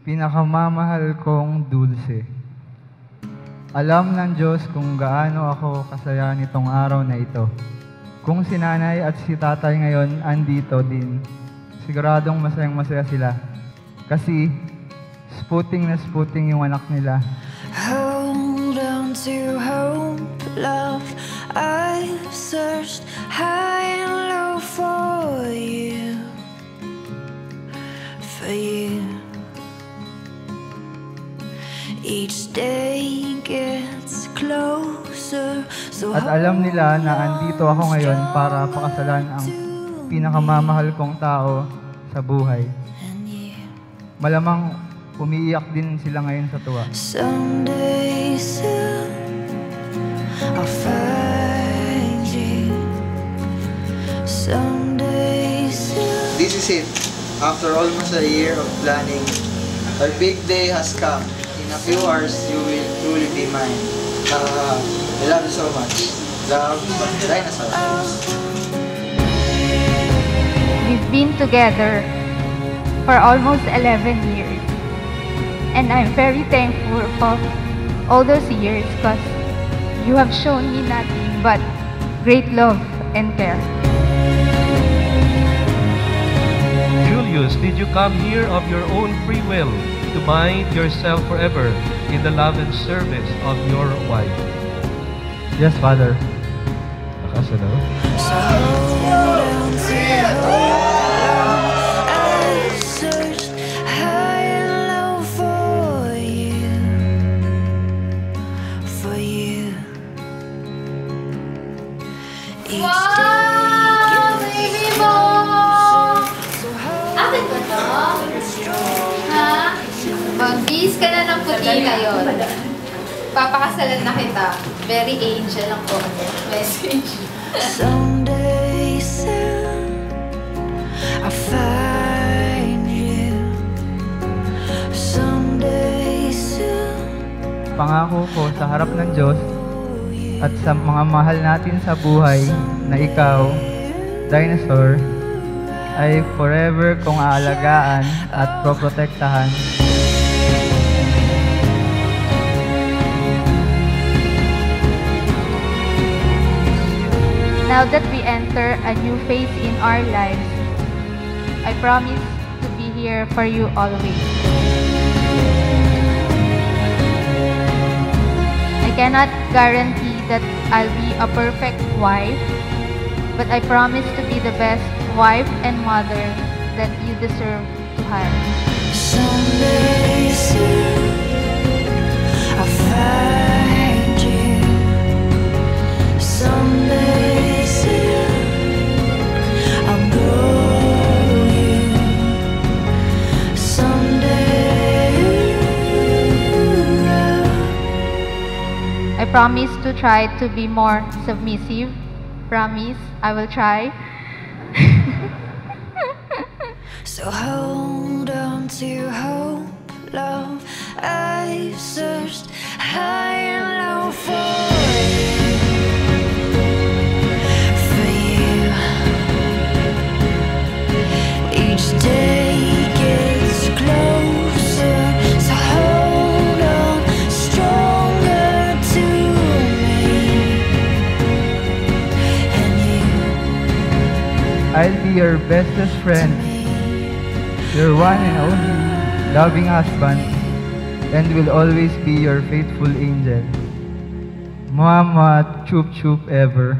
Pinakamamahal kong Dulce. Alam ng Diyos kung gaano ako kasaya nitong araw na ito. Kung si nanay at si tatay ngayon andito din, siguradong masayang-masaya sila. Kasi sputing na sputing yung anak nila. Hold on to hope, love. I've searched high and low for you, for you. Each day gets closer. So At alam nila na andito ako ngayon para pakasalan ang pinakamamahal kong tao sa buhay. Malamang umiiyak din sila ngayon sa tuwa. Someday soon I'll find you. Someday soon. This is it. After almost a year of planning, our big day has come. In a few hours, you will truly be mine. I love you so much. Love, Dinosaur. We've been together for almost 11 years. And I'm very thankful for all those years because you have shown me nothing but great love and care. Julius, did you come here of your own free will to bind yourself forever in the love and service of your wife? Yes, Father. Nakasunod. So hold on to hope. I've searched high and low for you, for you. Each Wow! day Baby gets mo! so hold Akin ba to? Ha? Mag-bis ka na ng puti ngayon. Papakasalan na kita. Very angel ang po. Message. someday soon I'll find you. Someday soon Pangako ko sa harap ng Diyos at sa mga mahal natin sa buhay na ikaw, Dinosaur, ay forever kong aalagaan at poprotektahan. Now that we enter a new phase in our lives, I promise to be here for you always. I cannot guarantee that I'll be a perfect wife, but I promise to be the best wife and mother that you deserve to have. Someday soon I'll find you. Someday soon I'll know you. Someday I promise to try to be more submissive. Promise, I will try. So hold on to hope, love. I've searched high and low for you. Each day gets closer, so hold on stronger to me and you. I'll be your bestest friend, your one and only loving husband, and will always be your faithful angel. Mama, chup chup ever.